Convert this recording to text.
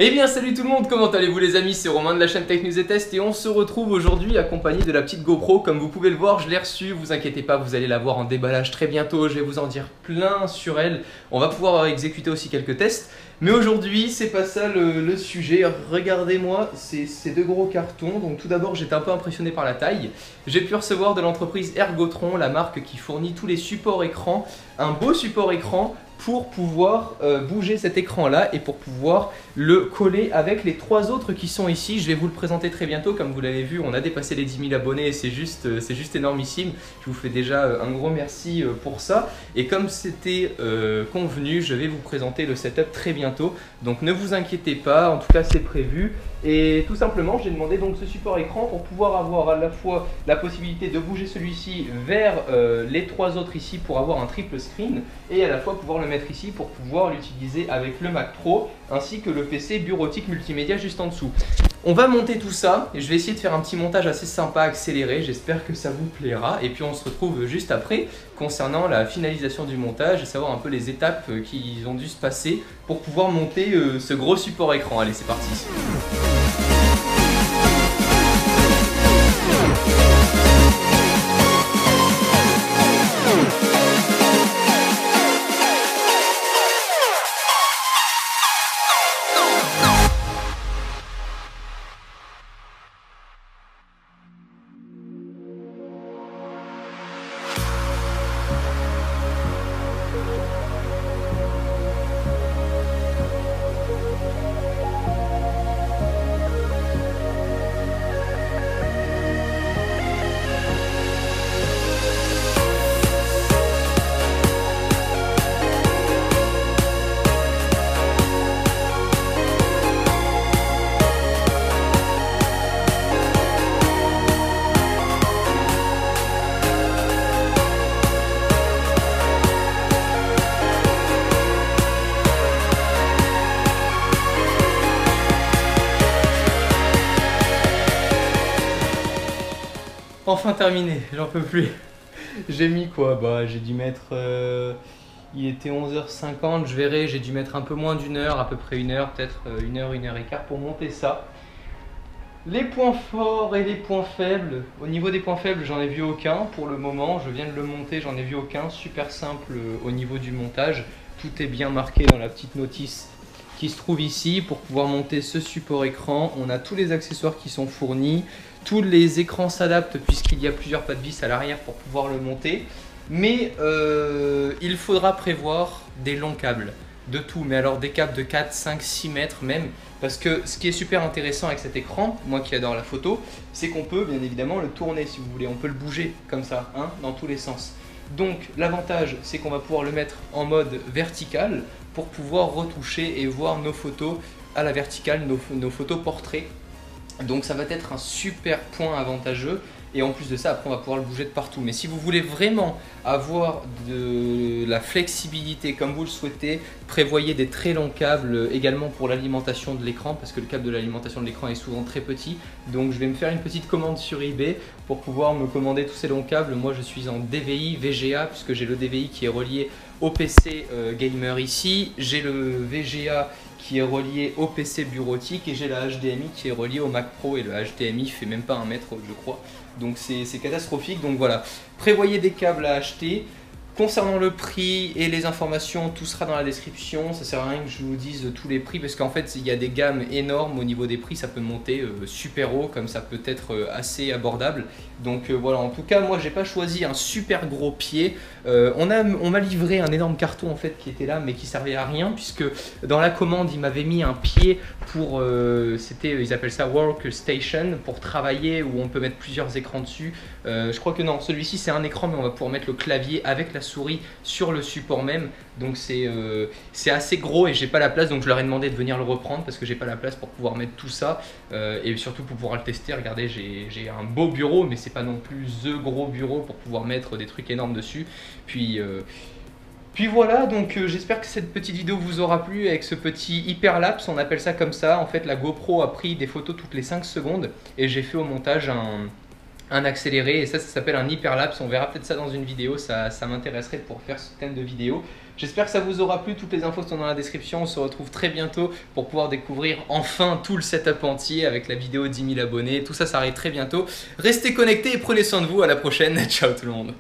Eh bien salut tout le monde, comment allez-vous les amis? C'est Romain de la chaîne Tech News et Test et on se retrouve aujourd'hui accompagné de la petite GoPro. Comme vous pouvez le voir, je l'ai reçue, vous inquiétez pas, vous allez la voir en déballage très bientôt, je vais vous en dire plein sur elle. On va pouvoir exécuter aussi quelques tests. Mais aujourd'hui, c'est pas ça le sujet. Regardez-moi ces deux gros cartons. Donc tout d'abord, j'étais un peu impressionné par la taille. J'ai pu recevoir de l'entreprise Ergotron, la marque qui fournit tous les supports écran, un beau support écran pour pouvoir bouger cet écran là et pour pouvoir le coller avec les trois autres qui sont ici. Je vais vous le présenter très bientôt. Comme vous l'avez vu, on a dépassé les 10 000 abonnés et c'est juste énormissime. Je vous fais déjà un gros merci pour ça. Et comme c'était convenu, je vais vous présenter le setup très bientôt. Donc ne vous inquiétez pas, en tout cas c'est prévu. Et tout simplement, j'ai demandé donc ce support écran pour pouvoir avoir à la fois la possibilité de bouger celui-ci vers les trois autres ici pour avoir un triple screen et à la fois pouvoir le mettre ici pour pouvoir l'utiliser avec le Mac Pro ainsi que le PC bureautique multimédia juste en dessous. On va monter tout ça et je vais essayer de faire un petit montage assez sympa, accéléré, j'espère que ça vous plaira et puis on se retrouve juste après concernant la finalisation du montage et savoir un peu les étapes qui ont dû se passer pour pouvoir monter ce gros support écran. Allez, c'est parti. Enfin terminé, j'en peux plus. J'ai mis quoi? Bah j'ai dû mettre... il était 11h50, je verrai, j'ai dû mettre un peu moins d'une heure, à peu près une heure, peut-être une heure et quart pour monter ça. Les points forts et les points faibles. Au niveau des points faibles, j'en ai vu aucun pour le moment. Je viens de le monter, j'en ai vu aucun. Super simple au niveau du montage. Tout est bien marqué dans la petite notice qui se trouve ici pour pouvoir monter ce support écran. On a tous les accessoires qui sont fournis. Tous les écrans s'adaptent puisqu'il y a plusieurs pas de vis à l'arrière pour pouvoir le monter. Mais il faudra prévoir des longs câbles. De tout, mais alors des câbles de 4, 5, 6 mètres même. Parce que ce qui est super intéressant avec cet écran, moi qui adore la photo, c'est qu'on peut bien évidemment le tourner si vous voulez. On peut le bouger comme ça, hein, dans tous les sens. Donc l'avantage, c'est qu'on va pouvoir le mettre en mode vertical pour pouvoir retoucher et voir nos photos à la verticale, nos photos portraits. Donc ça va être un super point avantageux et en plus de ça, après on va pouvoir le bouger de partout. Mais si vous voulez vraiment avoir de la flexibilité comme vous le souhaitez, prévoyez des très longs câbles également pour l'alimentation de l'écran parce que le câble de l'alimentation de l'écran est souvent très petit. Donc je vais me faire une petite commande sur eBay pour pouvoir me commander tous ces longs câbles. Moi je suis en DVI, VGA puisque j'ai le DVI qui est relié au PC gamer ici. J'ai le VGA qui est relié au PC bureautique et j'ai la HDMI qui est reliée au Mac Pro et le HDMI fait même pas 1 mètre je crois. Donc c'est catastrophique. Donc voilà, prévoyez des câbles à acheter. Concernant le prix et les informations, tout sera dans la description. Ça sert à rien que je vous dise tous les prix parce qu'en fait il y a des gammes énormes au niveau des prix. Ça peut monter super haut comme ça peut être assez abordable. Donc voilà, en tout cas moi j'ai pas choisi un super gros pied. On m'a livré un énorme carton en fait qui était là mais qui servait à rien puisque dans la commande il m'avait mis un pied pour, ils appellent ça workstation pour travailler où on peut mettre plusieurs écrans dessus. Je crois que non, celui-ci c'est un écran mais on va pouvoir mettre le clavier avec la souris sur le support même. Donc c'est assez gros et j'ai pas la place, donc je leur ai demandé de venir le reprendre parce que j'ai pas la place pour pouvoir mettre tout ça et surtout pour pouvoir le tester. Regardez, j'ai un beau bureau mais c'est pas non plus the gros bureau pour pouvoir mettre des trucs énormes dessus. Puis voilà, donc j'espère que cette petite vidéo vous aura plu avec ce petit hyperlapse, on appelle ça comme ça. En fait la GoPro a pris des photos toutes les 5 secondes et j'ai fait au montage un accéléré, et ça s'appelle un hyperlapse. On verra peut-être ça dans une vidéo, ça m'intéresserait pour faire ce thème de vidéo. J'espère que ça vous aura plu, toutes les infos sont dans la description. On se retrouve très bientôt pour pouvoir découvrir enfin tout le setup entier avec la vidéo 10 000 abonnés. Tout ça, ça arrive très bientôt. Restez connectés et prenez soin de vous, à la prochaine. Ciao tout le monde.